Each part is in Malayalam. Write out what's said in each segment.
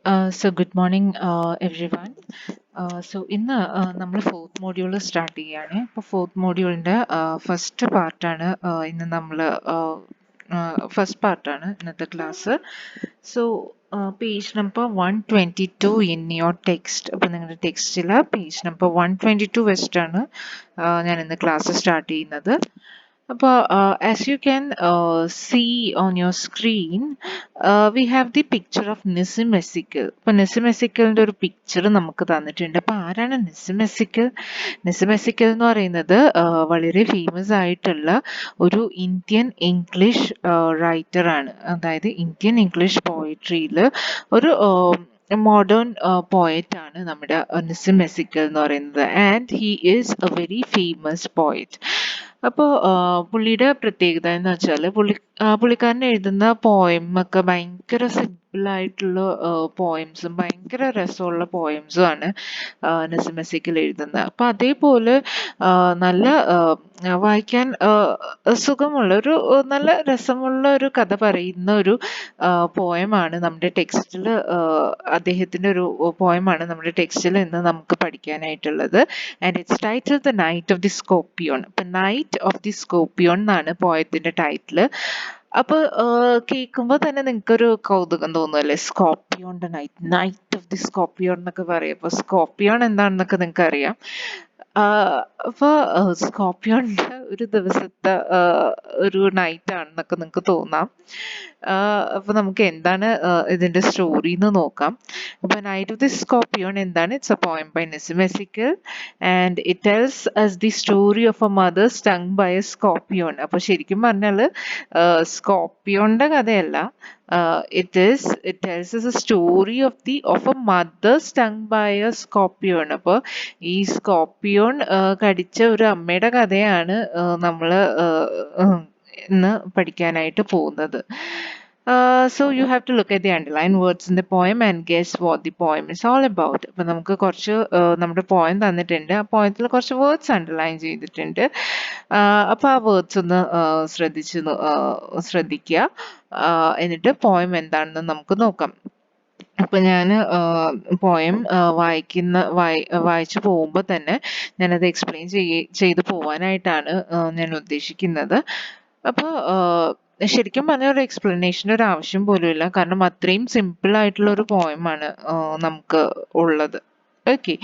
Good morning, everyone. ഇന്ന് നമ്മൾ ഫോർത്ത് മോഡ്യൂൾ സ്റ്റാർട്ട് ചെയ്യുകയാണ്. ഇപ്പോൾ ഫോർത്ത് മോഡ്യൂളിൻ്റെ ഫസ്റ്റ് പാർട്ടാണ് ഇന്ന് നമ്മൾ ഫസ്റ്റ് പാർട്ടാണ് ഇന്നത്തെ class. So page number 122 in your text. അപ്പോൾ നിങ്ങളുടെ ടെക്സ്റ്റിൽ പേജ് നമ്പർ 122 വെച്ചിട്ടാണ് ഞാൻ ഇന്ന് ക്ലാസ് സ്റ്റാർട്ട് ചെയ്യുന്നത്. As you can see on your screen, we have the picture of Nissim Ezekiel. അപ്പോൾ നിസിം എസിക്കലിൻ്റെ ഒരു പിക്ചർ നമുക്ക് തന്നിട്ടുണ്ട്. അപ്പോൾ ആരാണ് നിസിം എസിക്കൽ? നിസിം എസിക്കൽ എന്ന് പറയുന്നത് വളരെ ഫേമസ് ആയിട്ടുള്ള ഒരു ഇന്ത്യൻ ഇംഗ്ലീഷ് റൈറ്ററാണ്. അതായത് ഇന്ത്യൻ ഇംഗ്ലീഷ് പോയിട്രിയിൽ ഒരു മോഡേൺ പോയറ്റ് ആണ് നമ്മുടെ നിസിം എസിക്കൽ എന്ന് പറയുന്നത്. And he is A very famous poet. അപ്പോൾ പുള്ളിയുടെ പ്രത്യേകത എന്ന് വെച്ചാൽ പുള്ളിക്കാരൻ എഴുതുന്ന പോയം ഒക്കെ ഭയങ്കര സിമ്പിളായിട്ടുള്ള പോയംസും ഭയങ്കര രസമുള്ള പോയംസും ആണ് നസീം എസിക്കൽ എഴുതുന്നത്. അപ്പം അതേപോലെ നല്ല വായിക്കാൻ സുഖമുള്ള ഒരു നല്ല രസമുള്ള ഒരു കഥ പറയുന്ന ഒരു പോയമാണ് നമ്മുടെ ടെക്സ്റ്റിൽ, അദ്ദേഹത്തിൻ്റെ ഒരു പോയമാണ് നമ്മുടെ ടെക്സ്റ്റിൽ ഇന്ന് നമുക്ക് പഠിക്കാനായിട്ടുള്ളത്. And it's title the night of the scorpion. ഇപ്പം നൈറ്റ് ഓഫ് ദി സ്കോർപ്പിയോൺ എന്നാണ് പോയത്തിൻ്റെ ടൈറ്റിൽ. അപ്പോൾ കേൾക്കുമ്പോൾ തന്നെ നിങ്ങൾക്കൊരു കൗതുകം തോന്നുമല്ലേ, സ്കോർപ്പിയോണിൻ്റെ night, night of the scorpion എന്നൊക്കെ പറയും. അപ്പോൾ സ്കോർപ്പിയോൺ എന്താണെന്നൊക്കെ നിങ്ങൾക്ക് അറിയാം. അപ്പോൾ സ്കോർപ്പിയോണിൻ്റെ ഒരു ദിവസത്തെ ഒരു നൈറ്റ് ആണെന്നൊക്കെ നിങ്ങൾക്ക് തോന്നാം. അപ്പോൾ നമുക്ക് എന്താണ് ഇതിൻ്റെ സ്റ്റോറി എന്ന് നോക്കാം. അപ്പോൾ നൈറ്റ് ഓഫ് ദി സ്കോർപ്പിയോൺ എന്താണ്? It's a poem by Nissim Ezekiel and it tells us the story of a mother stung by a scorpion. അപ്പോൾ ശരിക്കും പറഞ്ഞാൽ സ്കോർപ്പിയോണിൻ്റെ കഥയല്ല, it tells us a story of a mother stung by a scorpion. അപ്പോൾ ഈ സ്കോർപ്പിയോൺ കടിച്ച ഒരു അമ്മയുടെ കഥയാണ് നമ്മൾ ഇന്ന് പഠിക്കാനായിട്ട് പോകുന്നത്. So you have to look at the underlined words in the poem and guess what the poem is all about. അപ്പോൾ നമുക്ക് കുറച്ച് നമ്മുടെ പോയം തന്നിട്ടുണ്ട്. ആ പോയത്തിൽ കുറച്ച് വേർഡ്സ് അണ്ടർലൈൻ ചെയ്തിട്ടുണ്ട്. അപ്പോൾ ആ വേർഡ്സ് ഒന്ന് ശ്രദ്ധിക്കുക. എന്നിട്ട് പോയം എന്താണെന്ന് നമുക്ക് നോക്കാം. അപ്പം ഞാൻ പോയം വായിച്ചു പോകുമ്പോൾ തന്നെ ഞാനത് എക്സ്പ്ലെയിൻ ചെയ്ത് പോവാനായിട്ടാണ് ഞാൻ ഉദ്ദേശിക്കുന്നത്. അപ്പോൾ ശരിക്കും പറഞ്ഞ ഒരു എക്സ്പ്ലനേഷൻ്റെ ഒരു ആവശ്യം പോലും ഇല്ല, കാരണം അത്രയും സിമ്പിൾ ആയിട്ടുള്ള ഒരു പോയമാണ് നമുക്ക് ഉള്ളത്. Okay,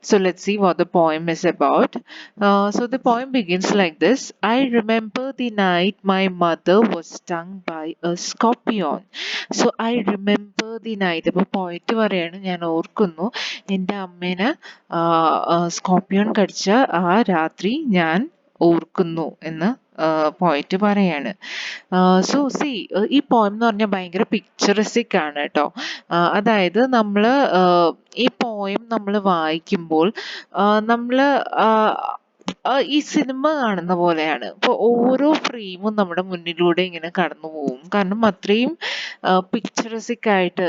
so let's see what the poem is about. So the poem begins like this. I remember the night my mother was stung by a scorpion. So I remember the night. അപ്പോൾ പോയിട്ട് പറയാണ്, ഞാൻ ഓർക്കുന്നു എൻ്റെ അമ്മേനെ സ്കോർപ്പിയോൺ കടിച്ച ആ രാത്രി ഞാൻ ഓർക്കുന്നു എന്ന് പോയിട്ട് പറയാണ്. സോ സി, ഈ പോയം എന്ന് പറഞ്ഞാൽ ഭയങ്കര പിക്ചറിസ്റ്റിക് ആണ് കേട്ടോ. അതായത് നമ്മൾ ഈ പോയം നമ്മൾ വായിക്കുമ്പോൾ നമ്മൾ ഈ സിനിമ കാണുന്ന പോലെയാണ്. ഇപ്പോൾ ഓരോ ഫ്രെയിമും നമ്മുടെ മുന്നിലൂടെ ഇങ്ങനെ കടന്നു പോകും, കാരണം അത്രയും പിക്ചറിസ്റ്റിക് ആയിട്ട്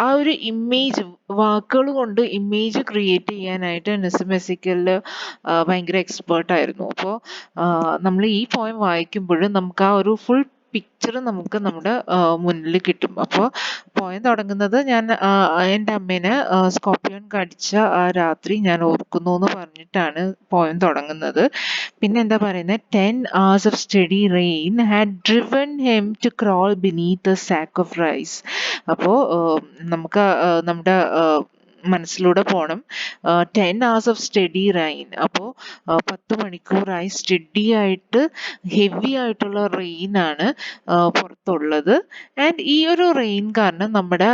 ആ ഒരു ഇമേജ്, വാക്കുകൾ കൊണ്ട് ഇമേജ് ക്രിയേറ്റ് ചെയ്യാനായിട്ട് നിസിം എസിക്കലില് ഭയങ്കര എക്സ്പേർട്ടായിരുന്നു. അപ്പോൾ നമ്മൾ ഈ പോയം വായിക്കുമ്പോഴും നമുക്ക് ആ ഒരു ഫുൾ പിക്ചർ നമുക്ക് നമ്മുടെ മുന്നിൽ കിട്ടും. അപ്പോൾ പോയം തുടങ്ങുന്നത് ഞാൻ എൻ്റെ അമ്മേനെ സ്കോർപ്പിയോൺ കടിച്ച ആ രാത്രി ഞാൻ ഓർക്കുന്നു എന്ന് പറഞ്ഞിട്ടാണ് പോയം തുടങ്ങുന്നത്. പിന്നെ എന്താ പറയുന്നത്, 10 hours of steady rain had driven him to crawl beneath a sack of rice. അപ്പോൾ നമുക്ക് നമ്മുടെ മനസ്സിലൂടെ പോകണം 10 hours of steady rain. അപ്പോൾ 10 മണിക്കൂറായി സ്റ്റഡി ആയിട്ട് ഹെവി ആയിട്ടുള്ള റെയിൻ ആണ് പുറത്തുള്ളത്. ആൻഡ് ഈ ഒരു റെയിൻ കാരണം നമ്മുടെ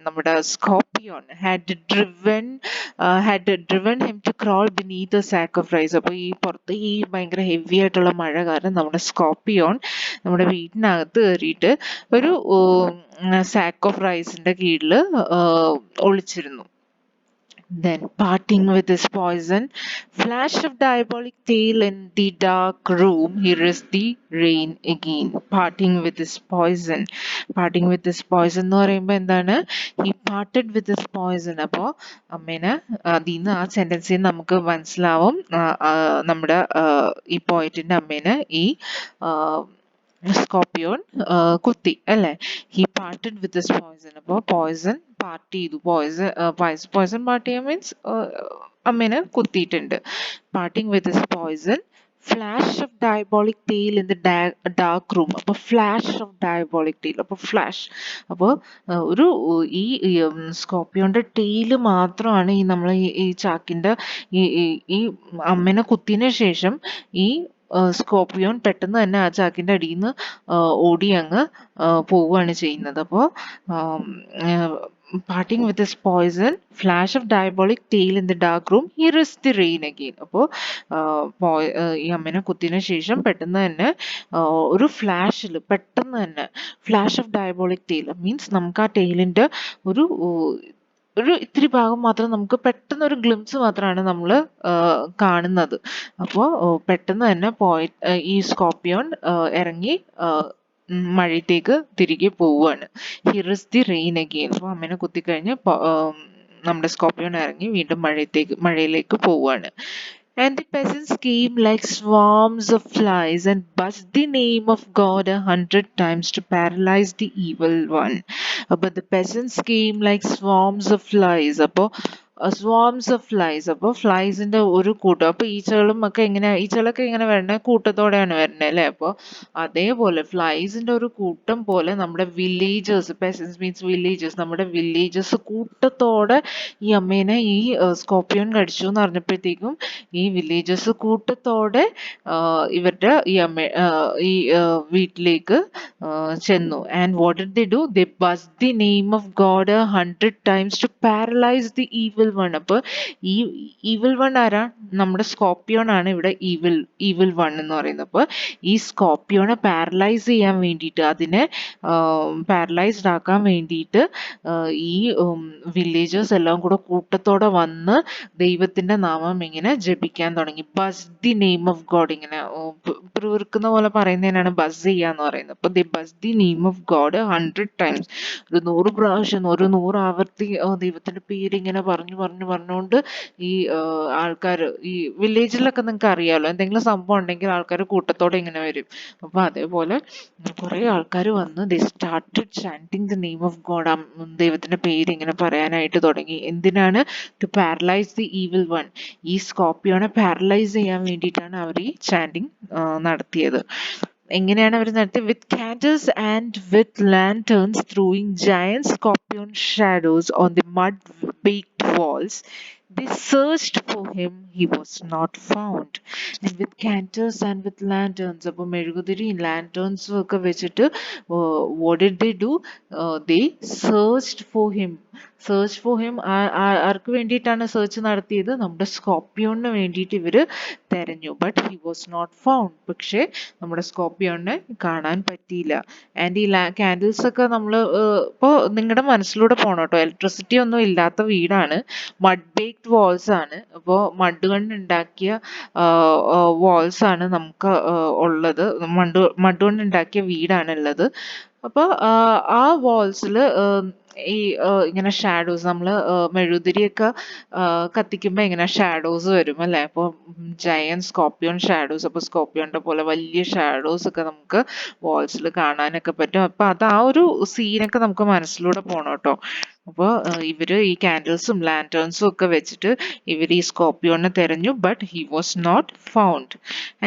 നമ്മുടെ scorpion had driven him to crawl beneath a sack of rice. അപ്പോൾ ഈ പുറത്ത് ഈ ഭയങ്കര ഹെവി ആയിട്ടുള്ള മഴ കാരണം നമ്മുടെ സ്കോർപ്പിയോൺ നമ്മുടെ വീട്ടിനകത്ത് കയറിയിട്ട് ഒരു സാക്ക് ഓഫ് റൈസിന്റെ കീഴിൽ ഒളിച്ചിരുന്നു. Then parting with his poison, flash of diabolic tail in the dark room, he risked the rain again. Parting with his poison. Parting with his poison എന്ന് പറയുമ്പോൾ എന്താണ്, he parted with his poison. അപ്പോൾ അമ്മേനെ അതിന്ന് ആ സെന്റൻസിൽ നമുക്ക് മനസ്സിലാവും നമ്മുടെ ഈ പോയിറ്റിന്റെ അമ്മേനെ ഈ സ്കോർപ്പിയോൺ കുത്തി അല്ലേ. He parted with this poison. അപ്പോൾ poison പാർട്ട് ചെയ്തു. poison പാർട്ട് ചെയ്യാൻ മീൻസ് അമ്മേനെ കുത്തിയിട്ടുണ്ട്. parting with this poison, flash of diabolic tail in the dark room. അപ്പോൾ flash of diabolic tail, അപ്പോൾ flash, അപ്പോൾ ഒരു ഈ സ്കോർപ്പിയോന്റെ ടെയില് മാത്രമാണ് ഈ നമ്മൾ ഈ ചാക്കിന്റെ ഈ അമ്മേനെ കുത്തിയതിനു ശേഷം ഈ സ്കോർപ്പിയോൺ പെട്ടെന്ന് തന്നെ ആ ചാക്കിന്റെ അടിയിൽ നിന്ന് ഓടി അങ്ങ് പോവുകയാണ് ചെയ്യുന്നത്. അപ്പോൾ parting with his poison, flash of diabolic tail in the dark room, here is the rain again. അപ്പോൾ ഈ അമ്മേനെ കുത്തിയതിനു ശേഷം പെട്ടെന്ന് തന്നെ ഒരു ഫ്ലാഷിൽ പെട്ടെന്ന് തന്നെ flash of diabolic tail means നമുക്ക് ആ ടെയിലിന്റെ ഒരു ഇത്തിരി ഭാഗം മാത്രം നമുക്ക് പെട്ടെന്ന് ഒരു ഗ്ലിംസ് മാത്രമാണ് നമ്മൾ കാണുന്നത്. അപ്പോൾ പെട്ടെന്ന് തന്നെ ഈ സ്കോർപ്പിയോൺ ഇറങ്ങി മഴയത്തേക്ക് തിരികെ പോവുകയാണ്. Here is the rain again. അപ്പോൾ അമ്മേനെ കുത്തിക്കഴിഞ്ഞ് നമ്മുടെ സ്കോർപ്പിയോൺ ഇറങ്ങി വീണ്ടും മഴയിലേക്ക് പോവുകയാണ്. And the peasants came like swarms of flies and buzzed the name of God 100 times to paralyze the evil one. But the peasants came like swarms of flies. അപ്പോൾ swarms of flies, അപ്പോൾ ഫ്ലൈസിന്റെ ഒരു കൂട്ടം. അപ്പോൾ ഈച്ചകളൊക്കെ ഇങ്ങനെ വരണേ കൂട്ടത്തോടെയാണ് വരണേ അല്ലേ? അപ്പോൾ അതേപോലെ ഫ്ലൈസിന്റെ ഒരു കൂട്ടം പോലെ നമ്മുടെ വില്ലേജേഴ്സ്, പെസൻസ് മീൻസ് വില്ലേജേഴ്സ്, നമ്മുടെ വില്ലേജേഴ്സ് കൂട്ടത്തോടെ ഈ അമ്മേനെ ഈ സ്കോർപ്പിയോൺ കടിച്ചു എന്ന് പറഞ്ഞപ്പോഴത്തേക്കും ഈ വില്ലേജേഴ്സ് കൂട്ടത്തോടെ ഇവരുടെ ഈ വീട്ടിലേക്ക് ചെന്നു. And what did they do? They buzzed the name of God 100 times to paralyse the evil one. അപ്പോൾ ഈ ഈവിൽ വൺ ആരാ? നമ്മുടെ സ്കോർപ്പിയോൺ ആണ് ഇവിടെ ഈവിൽ വൺ എന്ന് പറയുന്നത്. അപ്പോൾ ഈ സ്കോർപ്പിയോനെ പാരലൈസ് ചെയ്യാൻ വേണ്ടിയിട്ട്, അതിനെ പാരലൈസ്ഡ് ആക്കാൻ വേണ്ടിയിട്ട് ഈ വില്ലേജേഴ്സ് എല്ലാം കൂടെ കൂട്ടത്തോടെ വന്ന് ദൈവത്തിന്റെ നാമം ഇങ്ങനെ ജപിക്കാൻ തുടങ്ങി. Bus the name of God, ഇങ്ങനെ പിറുവിറുക്കുന്ന പോലെ പറയുന്നതിനാണ് ബസ് ചെയ്യാന്ന് പറയുന്നത്. അപ്പൊ the bus the name of God 100 times, ഒരു 100 പ്രാവശ്യം, ഒരു 100 ആവർത്തി ദൈവത്തിന്റെ പേര് ഇങ്ങനെ പറഞ്ഞുകൊണ്ട് ഈ ആൾക്കാർ, ഈ വില്ലേജിലൊക്കെ നിങ്ങൾക്ക് അറിയാലോ, എന്തെങ്കിലും സംഭവം ഉണ്ടെങ്കിൽ ആൾക്കാർ കൂട്ടത്തോടെ ഇങ്ങനെ വരും. അപ്പൊ അതേപോലെ കുറെ ആൾക്കാർ വന്ന് they started chanting the name of God, ദൈവത്തിന്റെ പേര് ഇങ്ങനെ പറയാനായിട്ട് തുടങ്ങി. എന്തിനാണ്? To paralyse the evil one. ഈ സ്കോർപ്പിയോനെ പാരലൈസ് ചെയ്യാൻ വേണ്ടിയിട്ടാണ് അവർ ഈ ചാന്റിങ് നടത്തിയത്. എങ്ങനെയാണ് അവർ നടത്തിയത്? വിത്ത് candles and with lanterns throwing giant scorpion shadows on the mud baked walls. They searched for him, he was not found. And with candles and with lanterns, അപ്പോൾ മെഴുകുതിരി ലാന്റേൺസും ഒക്കെ വെച്ചിട്ട് what did they do? They searched for him. Search for him ആർക്ക് വേണ്ടിയിട്ടാണ് സെർച്ച് നടത്തിയത്? നമ്മുടെ സ്കോർപ്പിയോണിന് വേണ്ടിയിട്ട് ഇവര് തെരഞ്ഞു. But he was not found. പക്ഷെ നമ്മുടെ സ്കോർപ്പിയോണിനെ കാണാൻ പറ്റിയില്ല. ആൻഡ് ഈ കാൻഡിൽസ് ഒക്കെ നമ്മൾ ഇപ്പോൾ നിങ്ങളുടെ മനസ്സിലൂടെ പോകണം കേട്ടോ. ഇലക്ട്രിസിറ്റി ഒന്നും ഇല്ലാത്ത വീടാണ്, മഡ് ബേക്ഡ് വാൾസ് ആണ്. അപ്പോൾ മഡ് കൊണ്ട് ഉണ്ടാക്കിയ വാൾസ് ആണ് നമുക്ക് ഉള്ളത്, മഡ് കൊണ്ട് ഉണ്ടാക്കിയ വീടാണ് ഉള്ളത്. അപ്പോൾ ആ വാൾസിൽ ഈ ഇങ്ങനെ ഷാഡോസ്, നമ്മൾ മെഴുകുതിരിയൊക്കെ കത്തിക്കുമ്പോൾ ഇങ്ങനെ ഷാഡോസ് വരും അല്ലേ? അപ്പോൾ ജയൻ സ്കോർപ്പിയോൺ ഷാഡോസ്, അപ്പോൾ സ്കോർപ്പിയോന്റെ പോലെ വലിയ ഷാഡോസ് ഒക്കെ നമുക്ക് വാൾസിൽ കാണാനൊക്കെ പറ്റും. അപ്പൊ അത് ആ ഒരു സീനൊക്കെ നമുക്ക് മനസ്സിലൂടെ പോണം കേട്ടോ. അപ്പോൾ ഇവര് ഈ കാൻഡിൽസും ലാന്റേൺസും ഒക്കെ വെച്ചിട്ട് ഇവർ ഈ സ്കോർപ്പിയോനെ തെരഞ്ഞു. But he was not found.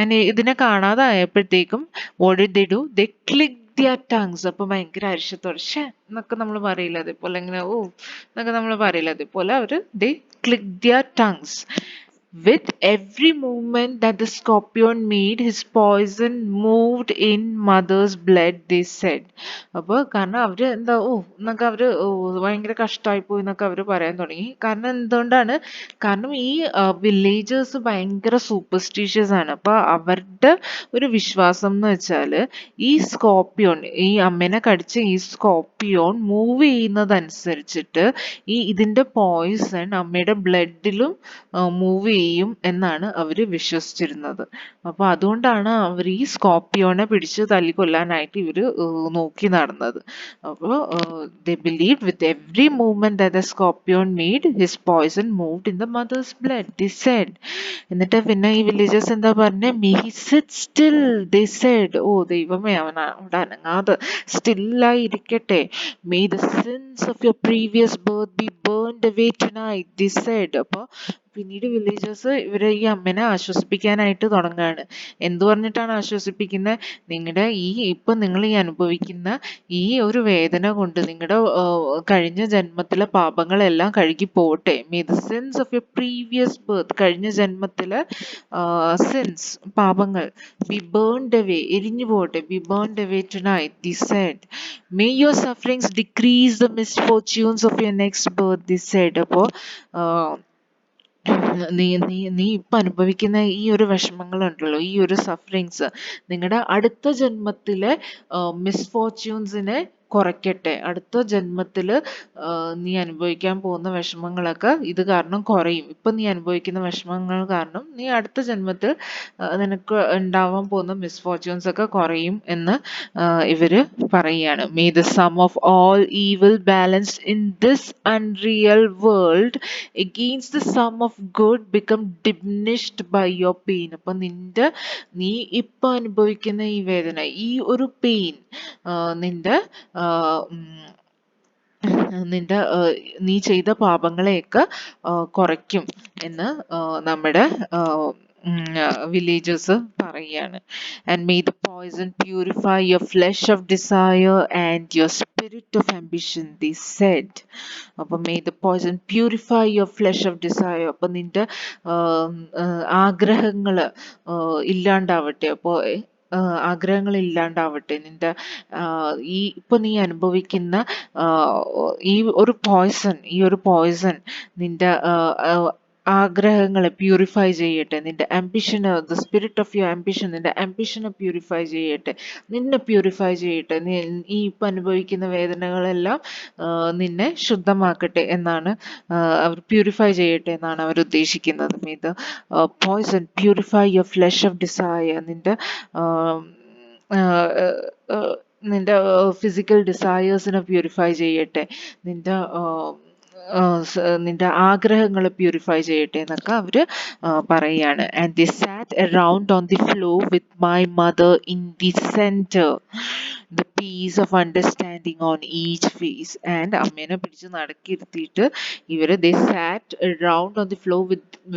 And ഇതിനെ കാണാതായപ്പോഴത്തേക്കും what did they do? They click their tongues. അപ്പൊ ഭയങ്കര അരിശത്തോടെ ഷേ എന്നൊക്കെ നമ്മൾ പറയില്ല, അതേപോലെ ഇങ്ങനെ ഓ എന്നൊക്കെ നമ്മൾ പറയില്ല, അതേപോലെ അവര് they clicked their tongues. With every movement that the scorpion made, his poison moved in mother's blood, they said. അപ്പോൾ കാരണം അവര് എന്താ എന്നൊക്കെ അവര് ഭയങ്കര കഷ്ടമായി പോയി എന്നൊക്കെ അവര് പറയാൻ തുടങ്ങി. കാരണം എന്തുകൊണ്ടാണ്? കാരണം ഈ വില്ലേജേഴ്സ് ഭയങ്കര സൂപ്പർസ്റ്റിഷ്യസ് ആണ്. അപ്പൊ അവരുടെ ഒരു വിശ്വാസം എന്ന് വെച്ചാല് ഈ സ്കോർപ്പിയോൺ, ഈ അമ്മേനെ കടിച്ച ഈ സ്കോർപ്പിയോൺ മൂവ് ചെയ്യുന്നതനുസരിച്ചിട്ട് ഇതിന്റെ പോയിസൺ അമ്മയുടെ ബ്ലഡിലും മൂവ് ചെയ്യും എന്നാണ് അവര് വിശ്വസിച്ചിരുന്നത്. അപ്പൊ അതുകൊണ്ടാണ് അവർ ഈ സ്കോർപിയോനെ പിടിച്ച് തല്ലിക്കൊല്ലാനായിട്ട് ഇവര് നോക്കി നടന്നത്. അപ്പൊ they believed with every movement that the scorpion made, his poison moved in the mother's blood, they said. എന്നിട്ട് പിന്നെ ഈ വില്ലേജേഴ്സ് എന്താ പറഞ്ഞേ, may he sit still, they said. ഓ ദൈവമേ, അവൻ അവിടെ അനങ്ങാതെ സ്റ്റില്ലായി ഇരിക്കട്ടെ. may the sins of your previous birth be burned away tonight, they said. അപ്പൊ പിന്നീട് വില്ലേജേഴ്സ് ഇവരെ ഈ അമ്മനെ ആശ്വസിപ്പിക്കാനായിട്ട് തുടങ്ങാണ്. എന്തു പറഞ്ഞിട്ടാണ് ആശ്വസിപ്പിക്കുന്നത്? നിങ്ങളുടെ ഇപ്പൊ നിങ്ങൾ ഈ അനുഭവിക്കുന്ന ഈ ഒരു വേദന കൊണ്ട് നിങ്ങളുടെ കഴിഞ്ഞ ജന്മത്തിലെ പാപങ്ങളെല്ലാം കഴുകി പോട്ടെ. may the sins of your previous birth, കഴിഞ്ഞ ജന്മത്തിലെ sins, പാപങ്ങൾ, be burned away, എരിഞ്ഞു പോട്ടെ, be burned away tonight, they said. may your sufferings decrease the misfortunes of your next birth, they said. അപ്പോ നീ നീ നീ ഇപ്പൊ അനുഭവിക്കുന്ന ഈ ഒരു വിഷമങ്ങളുണ്ടല്ലോ, ഈ ഒരു സഫറിങ്സ് നിങ്ങളുടെ അടുത്ത ജന്മത്തിലെ മിസ്ഫോർച്യൂൺസിനെ കുറയ്ക്കട്ടെ. അടുത്ത ജന്മത്തില് നീ അനുഭവിക്കാൻ പോകുന്ന വിഷമങ്ങളൊക്കെ ഇത് കാരണം കുറയും. ഇപ്പൊ നീ അനുഭവിക്കുന്ന വിഷമങ്ങൾ കാരണം നീ അടുത്ത ജന്മത്തിൽ നിനക്ക് ഉണ്ടാവാൻ പോകുന്ന മിസ്ഫോർച്യൂൺസ് ഒക്കെ കുറയും എന്ന് ഇവര് പറയുകയാണ്. may the sum of all evil balanced in this unreal world against the sum of good become diminished by your pain. അപ്പൊ നീ ഇപ്പൊ അനുഭവിക്കുന്ന ഈ വേദന, ഈ ഒരു പെയിൻ നിന്റെ നീ ചെയ്ത പാപങ്ങളെയൊക്കെ കുറയ്ക്കും എന്ന് നമ്മുടെ villagers പറയാണ്. and may the poison purify your flesh of desire and your spirit of ambition, they said. അപ്പൊ may the poison purify your flesh of desire. അപ്പൊ നിന്റെ ആഗ്രഹങ്ങള് ഇല്ലാണ്ടാവട്ടെ. അപ്പോ ആഗ്രഹങ്ങൾ ഇല്ലാണ്ടാവട്ടെ. നിന്റെ ഇപ്പൊ നീ അനുഭവിക്കുന്ന ഈ ഒരു പോയ്സൺ നിന്റെ ആഗ്രഹങ്ങളെ പ്യൂരിഫൈ ചെയ്യട്ടെ. നിന്റെ ആംബിഷന്, the spirit of your ambition, നിന്റെ ആംബിഷനെ പ്യൂരിഫൈ ചെയ്യട്ടെ, നിന്നെ പ്യൂരിഫൈ ചെയ്യട്ടെ. ഈ ഇപ്പൊ അനുഭവിക്കുന്ന വേദനകളെല്ലാം നിന്നെ ശുദ്ധമാക്കട്ടെ എന്നാണ് അവർ, പ്യൂരിഫൈ ചെയ്യട്ടെ എന്നാണ് അവർ ഉദ്ദേശിക്കുന്നത്. may the poison purify your flesh of desire. നിന്റെ ഫിസിക്കൽ ഡിസയേഴ്സിനെ പ്യൂരിഫൈ ചെയ്യട്ടെ, നിന്റെ ആഗ്രഹങ്ങളെ പ്യൂരിഫൈ ചെയ്യട്ടെ എന്നൊക്കെ അവര് പറയാണ്. and they sat around on the floor with my mother in the center, the peace of understanding on each face. and അമ്മേനെ പിടിച്ച് നടക്കിരുത്തിയിട്ട് ഇവര് they sat around on the floor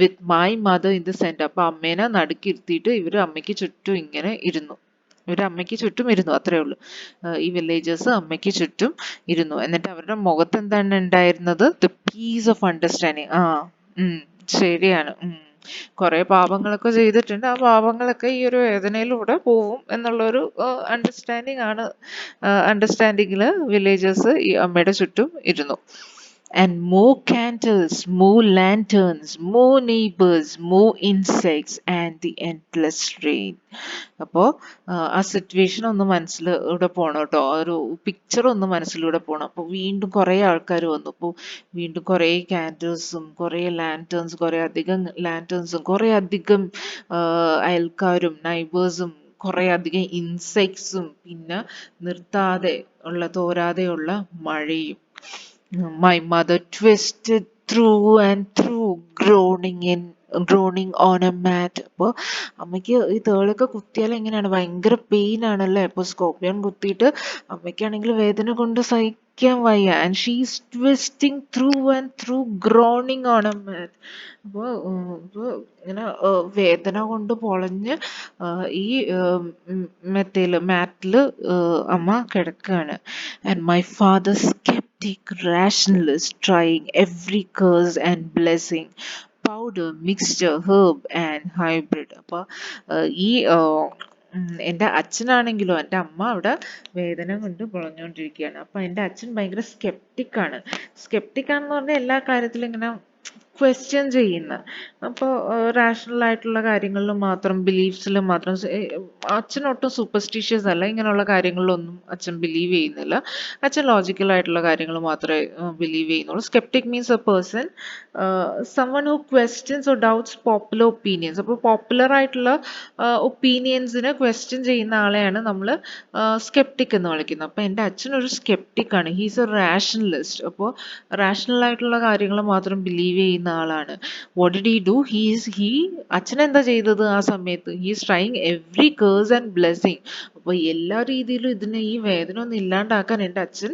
with my mother in the center. അപ്പൊ അമ്മേനെ നടുക്കിരുത്തിയിട്ട് ഇവര് അമ്മയ്ക്ക് ചുറ്റും ഇങ്ങനെ ഇരുന്നു. അമ്മയ്ക്ക് ചുറ്റും ഇരുന്നു, അത്രേ ഉള്ളൂ. ഈ വില്ലേജേഴ്സ് അമ്മയ്ക്ക് ചുറ്റും ഇരുന്നു. എന്നിട്ട് അവരുടെ മുഖത്ത് എന്താണ് ഉണ്ടായിരുന്നത്? The peace of understanding. ശരിയാണ്. കുറെ പാപങ്ങളൊക്കെ ചെയ്തിട്ടുണ്ട്. ആ പാപങ്ങളൊക്കെ ഈ ഒരു വേദനയിലൂടെ പോവും എന്നുള്ളൊരു അണ്ടർസ്റ്റാൻഡിങ്ങില് വില്ലേജേഴ്സ് ഈ അമ്മയുടെ ചുറ്റും ഇരുന്നു. and more candles, more lanterns, more neighbors, more insects and the endless rain. അപ്പോ ആ സിറ്റുവേഷൻ ഒന്ന് മനസ്സിലൂടെ പോണം കേട്ടോ, ഒരു പിക്ചർ ഒന്ന് മനസ്സിലൂടെ പോണം. അപ്പൊ വീണ്ടും കുറെ ആൾക്കാർ വന്നു. അപ്പോൾ വീണ്ടും കുറെ കാൻഡിൽസും കുറെ ലാന്റേൺസ്, കുറെ അധികം ലാന്റേൺസും കുറെ അധികം അയൽക്കാരും നൈബേഴ്സും കുറെ അധികം ഇൻസെക്ട്സും പിന്നെ നിർത്താതെ തോരാതെയുള്ള മഴയും. my mother twisted through and through, groaning on a mat. അപ്പൊ അമ്മയ്ക്ക് ഈ തേളൊക്കെ കുത്തിയാൽ എങ്ങനെയാണ്, ഭയങ്കര പെയിൻ ആണല്ലേ. ഇപ്പൊ സ്കോർപിയോൺ കുത്തിയിട്ട് അമ്മയ്ക്കാണെങ്കിൽ വേദന കൊണ്ട് സഹിക്കാൻ വയ്യ. and she is twisting through and through, groaning on a mat. അപ്പൊ ഇങ്ങനെ വേദന കൊണ്ട് പൊളഞ്ഞ് ഈ മാറ്റില് അമ്മ കിടക്കാണ്. and my father rationalist, trying every curse and blessing, powder, mixture, herb and hybrid. അപ്പൊ ഈ എൻ്റെ അച്ഛനാണെങ്കിലോ, എൻ്റെ അമ്മ അവിടെ വേദന കൊണ്ട് പൊളഞ്ഞുകൊണ്ടിരിക്കുകയാണ്. അപ്പൊ എൻ്റെ അച്ഛൻ ഭയങ്കര സ്കെപ്റ്റിക് ആണെന്ന് പറഞ്ഞാൽ എല്ലാ കാര്യത്തിലും ഇങ്ങനെ ക്വസ്റ്റ്യൻ ചെയ്യുന്ന. അപ്പോൾ റാഷണൽ ആയിട്ടുള്ള കാര്യങ്ങളിൽ മാത്രം, ബിലീഫ്സിൽ മാത്രം അച്ഛൻ ഒട്ടും സൂപ്പർസ്റ്റിഷ്യസ് അല്ല. ഇങ്ങനെയുള്ള കാര്യങ്ങളിലൊന്നും അച്ഛൻ ബിലീവ് ചെയ്യുന്നില്ല. അച്ഛൻ ലോജിക്കൽ ആയിട്ടുള്ള കാര്യങ്ങൾ മാത്രമേ ബിലീവ് ചെയ്യുന്നുള്ളൂ. Sceptic means A person someone who questions or doubts popular opinions. അപ്പോൾ പോപ്പുലർ ആയിട്ടുള്ള ഒപ്പീനിയൻസിനെ ക്വസ്റ്റ്യൻ ചെയ്യുന്ന ആളെയാണ് നമ്മൾ സ്കെപ്റ്റിക് എന്ന് വിളിക്കുന്നത്. അപ്പോൾ എൻ്റെ അച്ഛൻ ഒരു സ്കെപ്റ്റിക് ആണ്. He's A rationalist. അപ്പോൾ റാഷണൽ ആയിട്ടുള്ള കാര്യങ്ങൾ മാത്രം ബിലീവ് ചെയ്യുന്ന ആളാണ്. What did he do? അച്ഛൻ എന്താ ചെയ്തത് ആ സമയത്ത്? He's trying every curse and blessing. അപ്പോൾ എല്ലാ രീതിയിലും ഈ വേദന ഒന്നും ഇല്ലാണ്ടാക്കാൻ എൻ്റെ അച്ഛൻ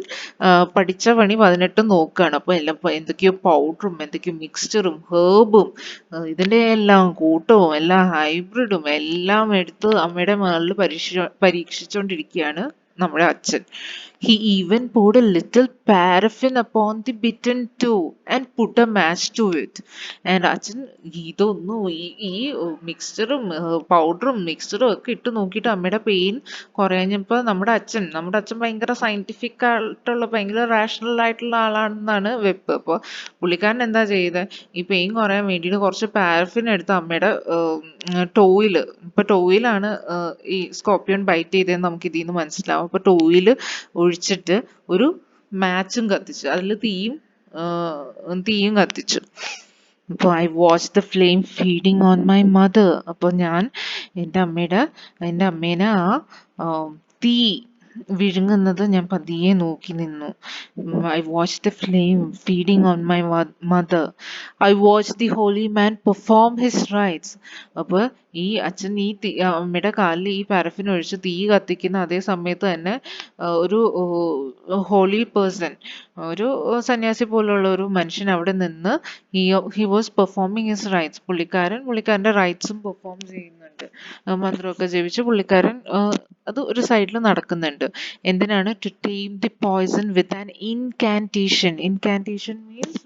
പഠിച്ച പണി 18 നോക്കുകയാണ്. അപ്പോൾ എല്ലാം എന്തൊക്കെയോ പൗഡറും എന്തൊക്കെയോ മിക്സ്ചറും ഹേർബും ഇതിൻ്റെ എല്ലാം കൂട്ടവും എല്ലാം ഹൈബ്രിഡും എല്ലാം എടുത്ത് അമ്മയുടെ മേളിൽ പരീക്ഷിച്ചുകൊണ്ടിരിക്കുകയാണ് നമ്മുടെ അച്ഛൻ. He even poured a little paraffin upon the bitten toe and put a match to it. And അച്ഛൻ ഇതൊന്നും ഈ മിക്സ്ചറും പൗഡറും മിക്സ്ചറും ഒക്കെ ഇട്ട് നോക്കിയിട്ട് അമ്മയുടെ പെയിൻ കുറഞ്ഞപ്പോൾ നമ്മുടെ അച്ഛൻ ഭയങ്കര സയന്റിഫിക് ആയിട്ടുള്ള ഭയങ്കര റാഷണൽ ആയിട്ടുള്ള ആളാണെന്നാണ് വെപ്പ്. അപ്പോൾ പുള്ളിക്കാരൻ എന്താ ചെയ്തത്? ഈ പെയിൻ കുറയാൻ വേണ്ടിയിട്ട് കുറച്ച് പാരഫിൻ എടുത്ത് അമ്മയുടെ ടോയില്, ഇപ്പൊ ടോയിലാണ് ഈ സ്കോർപ്പിയോൺ ബൈറ്റ് ചെയ്തതെന്ന് നമുക്ക് ഇതിൽ നിന്ന് മനസ്സിലാവും. അപ്പൊ ടോയില് ഒഴിച്ചിട്ട് ഒരു മാച്ചും കത്തിച്ചു, അതിൽ തീയും കത്തിച്ചു. അപ്പോൾ I watch the flame feeding on my mother. അപ്പോൾ ഞാൻ എൻ്റെ അമ്മേനെ ആ തീ വിഴുങ്ങുന്നത് ഞാൻ പതിയെ നോക്കി നിന്നു. I watch the flame feeding on my mother. I watch the holy man perform his rites. അപ്പോൾ ഈ അച്ഛൻ അമ്മയുടെ കാലിൽ ഈ പാരഫിൻ ഒഴിച്ച് തീ കത്തിക്കുന്ന അതേ സമയത്ത് തന്നെ ഒരു ഹോളി പേഴ്സൺ, ഒരു സന്യാസി പോലുള്ള ഒരു മനുഷ്യൻ അവിടെ നിന്ന് he was performing his rights. പുള്ളിക്കാരൻ്റെ റൈറ്റ്സും പെർഫോം ചെയ്യുന്നുണ്ട്. മന്ത്രമൊക്കെ ജപിച്ച് പുള്ളിക്കാരൻ അത് ഒരു സൈഡിൽ നടക്കുന്നുണ്ട്. എന്തിനാണ്? To tame the poison with an incantation. Incantation means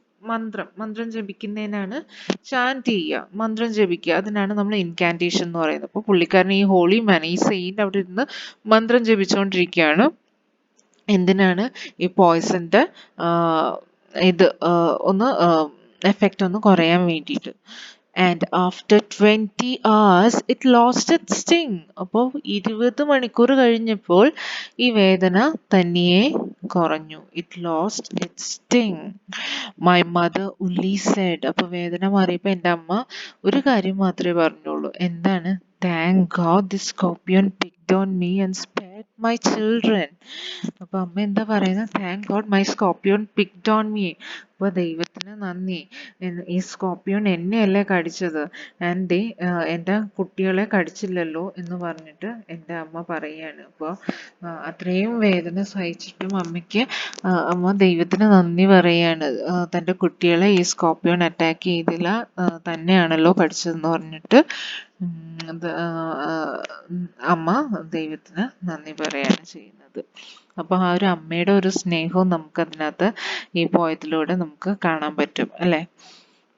മന്ത്രം ജപിക്കുന്നതിനാണ് ചാൻറ്റ് ചെയ്യുക, മന്ത്രം ജപിക്കുക. അതിനാണ് നമ്മൾ ഇൻകാന്റേഷൻ എന്ന് പറയുന്നത്. അപ്പോൾ പുള്ളിക്കാരൻ ഈ ഹോളി മാൻ, ഈ സെയിന്റ് അവിടെ ഇരുന്ന് മന്ത്രം ജപിച്ചുകൊണ്ടിരിക്കുകയാണ്. എന്തിനാണ്? ഈ പോയ്സന്റെ ഒന്ന് എഫക്റ്റ് ഒന്ന് കുറയാൻ വേണ്ടിയിട്ട്. And after 20 hours it lost it sting. അപ്പോൾ 20 മണിക്കൂർ കഴിഞ്ഞപ്പോൾ ഈ വേദന തനിയെ കുറഞ്ഞു. It lost it sting. My mother only said. അപ്പോൾ വേദന മാറിയപ്പോൾ എൻ്റെ അമ്മ ഒരു കാര്യം മാത്രമേ പറഞ്ഞുള്ളൂ. എന്താണ്? Thank God the scorpion picked on me and spared my children. അപ്പൊ അമ്മ എന്താ പറയുന്നത്? Thank God my scorpion picked on me. അപ്പൊ ദൈവത്തിന് നന്ദി, ഈ സ്കോർപ്പിയോൺ എന്നെയല്ലേ കടിച്ചത്, ആൻഡ് എൻ്റെ കുട്ടികളെ കടിച്ചില്ലല്ലോ എന്ന് പറഞ്ഞിട്ട് എൻ്റെ അമ്മ പറയാണ്. അപ്പോൾ അത്രയും വേദന സഹിച്ചിട്ടും അമ്മ ദൈവത്തിന് നന്ദി പറയാണ്. തൻ്റെ കുട്ടികളെ ഈ സ്കോർപ്പിയോൺ അറ്റാക്ക് ചെയ്തില്ല, തന്നെയാണല്ലോ കടിച്ചതെന്ന് പറഞ്ഞിട്ട് അമ്മ ദൈവത്തിന് നന്ദി പറയാണ് ചെയ്യുന്നത്. അപ്പൊ ആ ഒരു അമ്മയുടെ ഒരു സ്നേഹവും നമുക്ക് അതിനകത്ത് ഈ പോയത്തിലൂടെ നമുക്ക് കാണാൻ പറ്റും, അല്ലെ?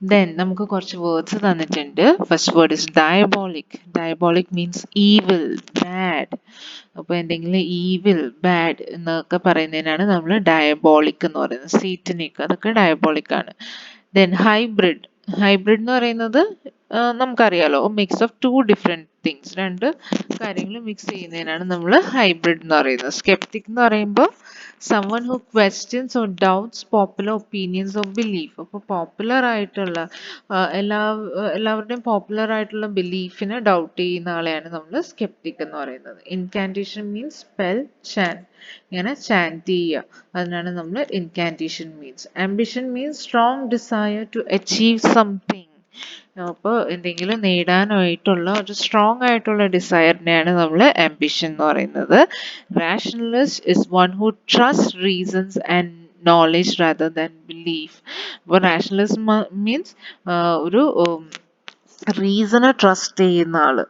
ദെൻ നമുക്ക് കുറച്ച് വേർഡ്സ് തന്നിട്ടുണ്ട്. First word is diabolic. Diabolic means evil, bad. അപ്പൊ എന്തെങ്കിലും ഈവിൽ, ബാഡ് എന്നൊക്കെ പറയുന്നതിനാണ് നമ്മൾ ഡയബോളിക് എന്ന് പറയുന്നത്. സീറ്റനിക്, അതൊക്കെ ഡയബോളിക് ആണ്. Then hybrid. ഹൈബ്രിഡ് എന്ന് പറയുന്നത് നമുക്കറിയാലോ, mix of two different things, രണ്ട് കാര്യങ്ങൾ മിക്സ് ചെയ്യുന്നതിനാണ് നമ്മൾ ഹൈബ്രിഡ് എന്ന് പറയുന്നത്. സ്കെപ്റ്റിക് എന്ന് പറയുമ്പോൾ someone who questions or doubts popular opinions or belief. അപ്പോൾ പോപ്പുലർ ആയിട്ടുള്ള എല്ലാവരുടെയും പോപ്പുലർ ആയിട്ടുള്ള ബിലീഫിനെ ഡൗട്ട് ചെയ്യുന്ന ആളെയാണ് നമ്മൾ സ്കെപ്റ്റിക് എന്ന് പറയുന്നത്. ഇൻകാന്റേഷൻ മീൻസ് സ്പെൽ, ചാൻ, ഇങ്ങനെ ചാൻറ്റ് ചെയ്യുക, അതിനാണ് നമ്മൾ incantation means. Ambition means strong desire to achieve something. അപ്പോൾ എന്തെങ്കിലും നേടാനായിട്ടുള്ള ഒരു സ്ട്രോങ് ആയിട്ടുള്ള ഡിസയറിനെയാണ് നമ്മൾ ആംബിഷൻ എന്ന് പറയുന്നത്. Rationalist is one who trust reasons and knowledge rather than belief. അപ്പോൾ റാഷണലിസ്റ്റ് മീൻസ് ഒരു റീസണെ ട്രസ്റ്റ് ചെയ്യുന്ന ആള്,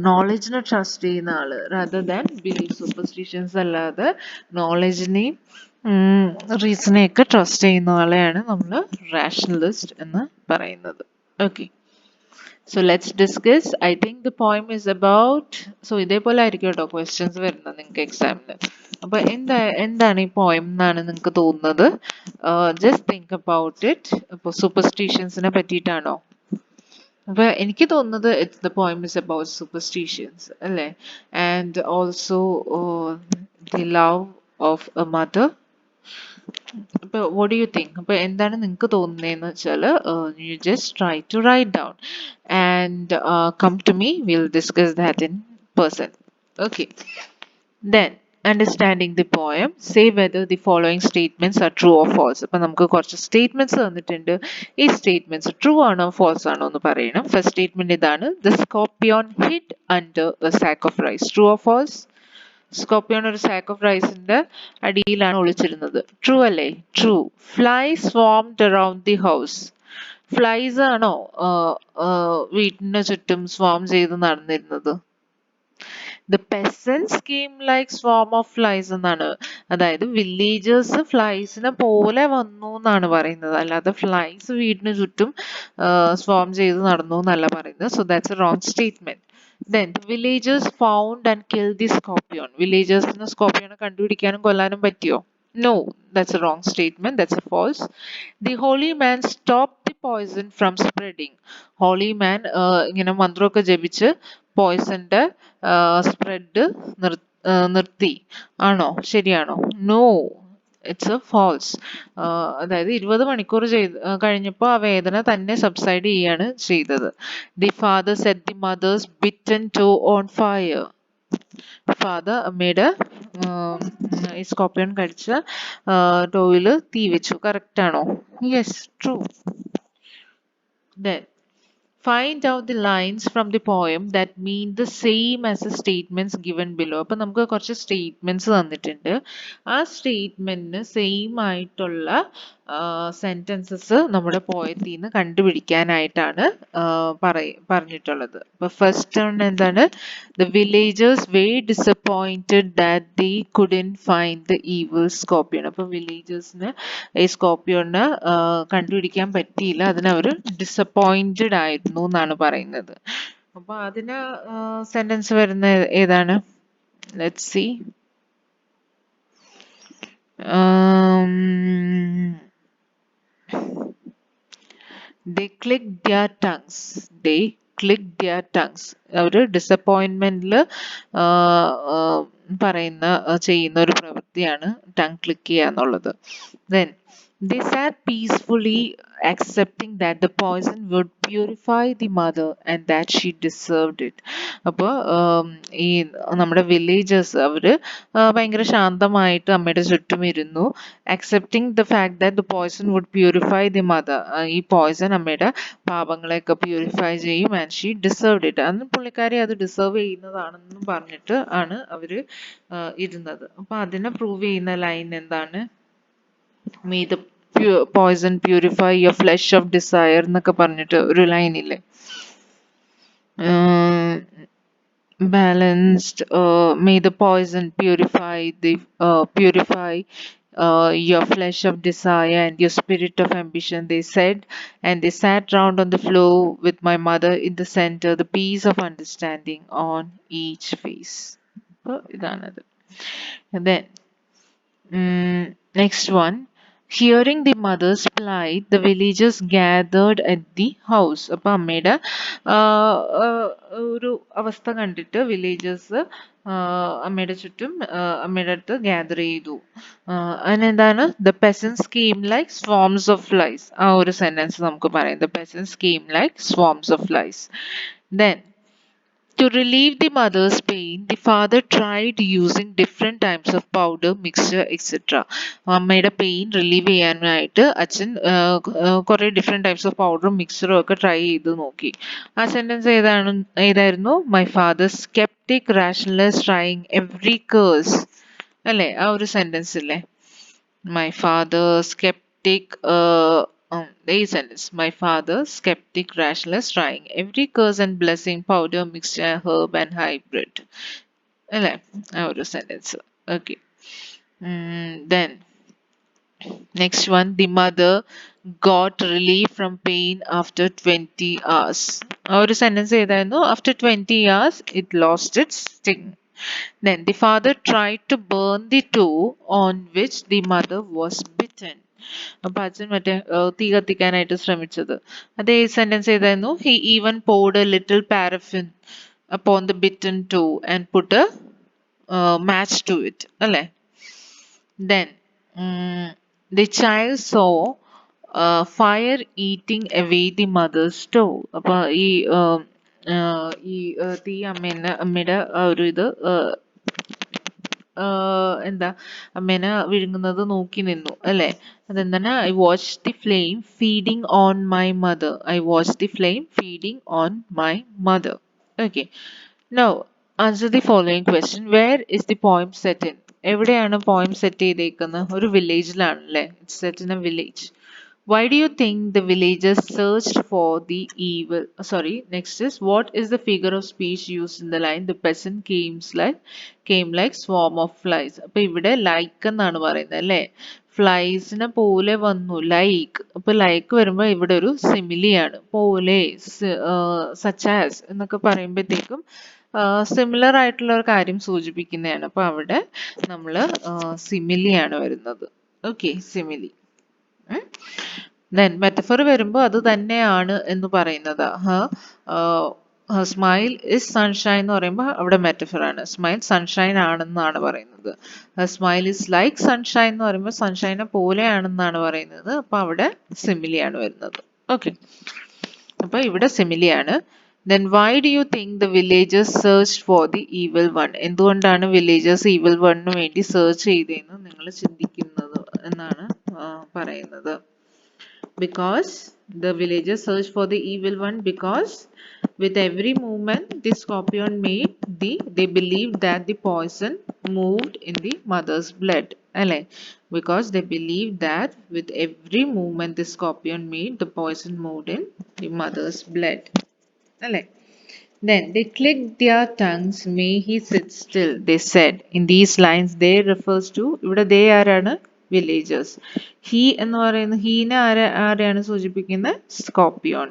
നോളജിനെ ട്രസ്റ്റ് ചെയ്യുന്ന ആള്, rather than belief. സൂപ്പർസ്റ്റിഷ്യൻസ് അല്ലാതെ നോളജിനെയും റീസണെയൊക്കെ ട്രസ്റ്റ് ചെയ്യുന്ന ആളെയാണ് നമ്മൾ റാഷണലിസ്റ്റ് എന്ന് പറയുന്നത്. Okay, So let's discuss. I think the poem is about, so ഇതേപോലെ ആയിരിക്കും കേട്ടോ questions വരുന്നത് നിങ്ങൾക്ക് എക്സാമിന്. അപ്പൊ എന്താണ് ഈ poem എന്നാണ് നിങ്ങൾക്ക് തോന്നുന്നത്? Just think about it. ഇപ്പൊ superstitionsനെ പറ്റിയിട്ടാണോ? അപ്പൊ എനിക്ക് തോന്നുന്നത് the poem is about superstitions അല്ലേ? And also the love of a mother. അപ്പൊ what do you think? അപ്പൊ എന്താണ് നിങ്ങൾക്ക് തോന്നുന്നതെന്ന് വെച്ചാൽ you just try to write down and come to me. We'll discuss that in person. Okay. Then understanding the poem, say whether the following statements are true or false. അപ്പൊ നമുക്ക് കുറച്ച് സ്റ്റേറ്റ്മെന്റ്സ് തന്നിട്ടുണ്ട്. ഈ സ്റ്റേറ്റ്മെന്റ്സ് ട്രൂ ആണോ false ആണോ എന്ന് പറയണം. ഫസ്റ്റ് സ്റ്റേറ്റ്മെന്റ് ഇതാണ്: the scorpion hid under a sack of rice. True or false? Scorpion ഒരു സാക്ക് ഓഫ് റൈസിന്റെ അടിയിലാണ് ഒളിച്ചിരുന്നത്. ട്രൂ അല്ലേ? True. Flies swarmed around the house. Flies ആണോ വീട്ടിന് ചുറ്റും സ്വാം ചെയ്ത് നടന്നിരുന്നത്? The peasants came like swarm of flies എന്നാണ്. അതായത് വില്ലേജേഴ്സ് ഫ്ലൈസിനെ പോലെ വന്നു എന്നാണ് പറയുന്നത്, അല്ലാതെ ഫ്ലൈസ് വീടിന് ചുറ്റും സ്വാം ചെയ്ത് നടന്നു എന്നല്ല പറയുന്നത്. So that's A wrong statement. Then the villagers found and killed the scorpion. Villagers ന് സ്കോർപ്പിയോനെ കണ്ടുപിടിക്കാനും കൊല്ലാനും പറ്റിയോ? No, that's a wrong statement. That's a false. The holy man stopped the poison from spreading. Holy man ഇങ്ങനെ മന്ത്രമൊക്കെ ജപിച്ച് പോയിസന്റെ സ്പ്രെഡ് നിർത്തി. ആണോ? ശരിയാണോ? No, it's a false. അതായത് 20 മണിക്കൂർ കഴിഞ്ഞപ്പോൾ ആ വേദന തന്നെ സബ്സൈഡ് ചെയ്യാണ് ചെയ്തത്. The father set the mother's bitten toe on fire. Father അമ്മയുടെ ഈ സ്കോർപ്പിയോൺ കടിച്ച ടോയില് തീ വെച്ചു. കറക്റ്റ് ആണോ? Yes, true. Then find out the lines from the poem that mean the same as the statements given below. അപ്പൊ നമുക്ക് കുറച്ച് സ്റ്റേറ്റ്മെന്റ്സ് തന്നിട്ടുണ്ട്. ആ സ്റ്റേറ്റ്മെന്റിന് സെയിം ആയിട്ടുള്ള സെന്റൻസസ് നമ്മുടെ പോയത്തിൽ നിന്ന് കണ്ടുപിടിക്കാനായിട്ടാണ് പറഞ്ഞിട്ടുള്ളത്. അപ്പൊ ഫസ്റ്റ് എന്താണ്? The villagers were disappointed that they couldn't find the evil scorpion. അപ്പൊ വില്ലേജേഴ്സിന് ഈ സ്കോർപ്പിയോനെ കണ്ടുപിടിക്കാൻ പറ്റിയില്ല, അതിന് അവർ ഡിസപ്പോയിന്റഡ് ആയിരുന്നു എന്നാണ് പറയുന്നത്. അപ്പൊ അതിന് സെന്റൻസ് വരുന്ന ഏതാണ്? Let's see. They clicked their tongues. They clicked their tongues. ഒരു ഡിസപ്പോയിന്റ്മെന്റിൽ ചെയ്യുന്ന ഒരു പ്രവൃത്തിയാണ് ടങ് ക്ലിക്ക് ചെയ്യുക എന്നുള്ളത്. Then they sat peacefully accepting that the poison would purify the mother and that she deserved it. അപ്പോൾ ഈ നമ്മുടെ വില്ലേജേഴ്സ് അവര് ഭയങ്കര ശാന്തമായിട്ട് അമ്മയുടെ ചുറ്റും ഇരുന്നു. accepting the fact that the poison would purify the mother. ഈ പോയിസൺ അമ്മയുടെ പാപങ്ങളെയൊക്കെ പ്യൂരിഫൈ ചെയ്യും and she deserved it. അന്ന് പുള്ളിക്കാരി അത് ഡിസേർവ് ചെയ്യുന്നതാണെന്ന് പറഞ്ഞിട്ട് ആണ് അവര് ഇരുന്നത്. അപ്പൊ അതിനെ പ്രൂവ് ചെയ്യുന്ന ലൈൻ എന്താണ്? May the poison purify your flesh of desire എന്നൊക്കെ പറഞ്ഞിട്ട് ഒരു ലൈൻ ഇല്ലേ? Balanced, may the poison purify your flesh of desire and your spirit of ambition, they said, and they sat round on the floor with my mother in the center, the peace of understanding on each face. ഇതാണത്. And then next one. Hearing the mother's plight, the villagers gathered at the house. അപ്പൊ അമ്മയുടെ ഒരു അവസ്ഥ കണ്ടിട്ട് വില്ലേജേഴ്സ് അമ്മയുടെ ചുറ്റും അമ്മയുടെ അടുത്ത് ഗ്യാദർ ചെയ്തു. അതിനെന്താണ്? The peasants came like swarms of flies. ആ ഒരു സെന്റൻസ് നമുക്ക് പറയാം. The peasants came like swarms of flies. Then to relieve the mother's pain, the father tried using different types of powder, mixture, etc. അമ്മയുടെ പെയിൻ റിലീവ് ചെയ്യാനായിട്ട് അച്ഛൻ കുറെ ഡിഫറെന്റ് ടൈപ്സ് ഓഫ് പൗഡറും മിക്സറും ഒക്കെ ട്രൈ ചെയ്ത് നോക്കി. ആ സെന്റൻസ് ഏതായിരുന്നു? My father sceptic rationalist trying every curse. അല്ലേ? ആ ഒരു സെന്റൻസ് ഇല്ലേ? My father sceptic the sentence, my father skeptic rationalist trying every curse and blessing, powder, mixture, herb and hybrid. അല്ലേ? ആ ഒരു sentence. Okay. Then next one, the mother got relief from pain after 20 hours. ഒരു സെന്റൻസ് ഏതായിരുന്നു? After 20 years it lost its sting. Then the father tried to burn the toe on which the mother was bitten. അപ്പൊ അച്ഛൻ മറ്റേ തീ കത്തിക്കാനായിട്ട് ശ്രമിച്ചത്. അതേ സെന്റൻസ് ഏതായിരുന്നു? He even poured a little paraffin upon the bitten toe and put a match to it. അല്ലേ? Then the child saw fire eating away the mother's toe. അപ്പൊ ഈ തീ അമ്മയുടെ ഒരു ഇത് എന്താ അമ്മേനെ വിഴുങ്ങുന്നത് നോക്കി നിന്നു അല്ലെ. അതെന്താണ്? I watched the flame feeding on my mother. I watched the flame feeding on my mother. Okay. Now answer the following question. Where is the poem set in? എവിടെയാണ് poem set ചെയ്തേക്കുന്നത്? ഒരു വില്ലേജിലാണല്ലേ. It's set in a village. Why do you think the villagers searched for the evil? Sorry, next is what is the figure of speech used in the line? The peasant came like swarm of flies. അപ്പൊ ഇവിടെ like എന്നാണ് പറയുന്നത് അല്ലേ. ഫ്ലൈസിനെ പോലെ വന്നു ലൈക്ക്. അപ്പൊ ലൈക്ക് വരുമ്പോ ഇവിടെ ഒരു സിമിലിയാണ്. പോലെ, സച്ച് ആസ് എന്നൊക്കെ പറയുമ്പോഴത്തേക്കും സിമിലർ ആയിട്ടുള്ള ഒരു കാര്യം സൂചിപ്പിക്കുന്നതാണ്. അപ്പൊ അവിടെ നമ്മള് സിമിലിയാണ് വരുന്നത്. Okay, simile. Then metaphor വരുമ്പോ അത് തന്നെയാണ് എന്ന് പറയുന്നത്. her smile is sunshine എന്ന് പറയുമ്പോൾ അവിടെ metaphor ആണ്. സ്മൈൽ സൺഷൈൻ ആണെന്നാണ് പറയുന്നത്. her smile is like sunshine എന്ന് പറയുമ്പോൾ സൺഷൈനെ പോലെയാണെന്നാണ് പറയുന്നത്. അപ്പൊ അവിടെ സിമിലി ആണ് വരുന്നത്. ഓക്കെ, അപ്പൊ ഇവിടെ സിമിലി ആണ്. Then why do you think the villagers searched for the evil one? എന്തുകൊണ്ടാണ് villagers evil one ന് വേണ്ടി search ചെയ്തതെന്ന് നിങ്ങൾ ചിന്തിക്കുന്നത് എന്നാണ് പറയുന്നത്. Because the villagers searched for the evil one because with every movement the scorpion made they believed that the poison moved in the mother's blood. അല്ലേ? Because they believed that with every movement the scorpion made the poison moved in the mother's blood. അല്ലേ? Then they clicked their tongues, may he sit still, they said. In these lines they refers to, ഇവിടെ they ആരാണ്? Villagers. He എന്ന് പറയുന്നത് ഹീനെ ആരെയാണ് സൂചിപ്പിക്കുന്നത്? സ്കോർപിയോൺ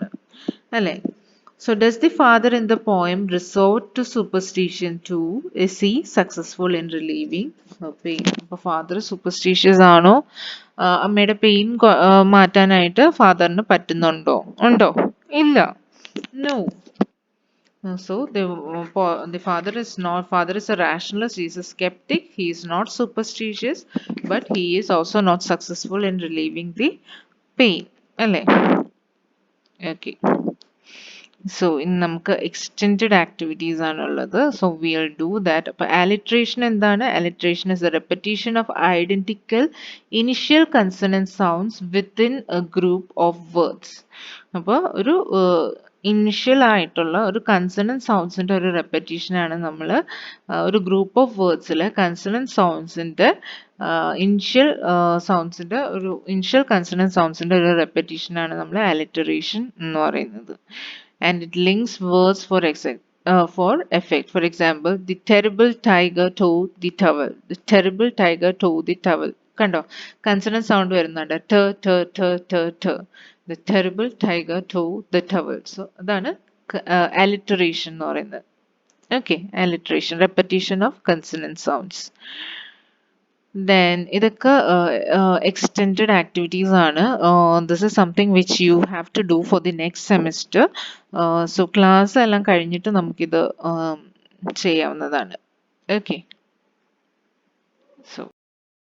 അല്ലേ. So does the father in the poem resort to superstition too? Is he successful in relieving her pain? അപ്പൊ ഫാദർ സൂപ്പർസ്റ്റീഷ്യസ് ആണോ? അമ്മയുടെ പെയിൻ മാറ്റാനായിട്ട് ഫാദറിന് പറ്റുന്നുണ്ടോ? ഉണ്ടോ? ഇല്ല. No. So the father is a rationalist. He is a skeptic. He is not superstitious, but he is also not successful in relieving the pain. അല്ലേ? Okay. So in നമുക്ക് extended activities ആണുള്ളത്. So we'll do that. അപ്പോൾ alliteration എന്താണ്? Alliteration is a repetition of identical initial consonant sounds within a group of words. അപ്പോൾ ഒരു ഇനിഷ്യൽ ആയിട്ടുള്ള ഒരു കൺസണന്റ് സൗണ്ട്സിന്റെ ഒരു റെപ്പറ്റീഷൻ ആണ് നമ്മൾ ഒരു ഗ്രൂപ്പ് ഓഫ് വേർഡ്സിലെ കൺസണന്റ് സൗണ്ട്സിന്റെ ഇനിഷ്യൽ കൺസണന്റ് സൗണ്ട്സിന്റെ ഒരു റെപ്പറ്റീഷൻ ആണ് നമ്മൾ അലിറ്ററേഷൻ എന്ന് പറയുന്നത്. And it links words for effect. For example, the terrible tiger tore the towel. The terrible tiger tore the towel. കണ്ടോ? കൺസണന്റ് സൗണ്ട് വരുന്നുണ്ട്. ട്. The terrible tiger tore the towel. So അതാണ് alliteration എന്ന് പറയുന്നത്. Okay, alliteration, repetition of consonant sounds. Then ഇതൊക്കെ extended activities ആണ്. This is something which you have to do for the next semester. So class എല്ലാം കഴിഞ്ഞിട്ട് നമുക്കിത് ചെയ്യാവുന്നതാണ്. Okay. So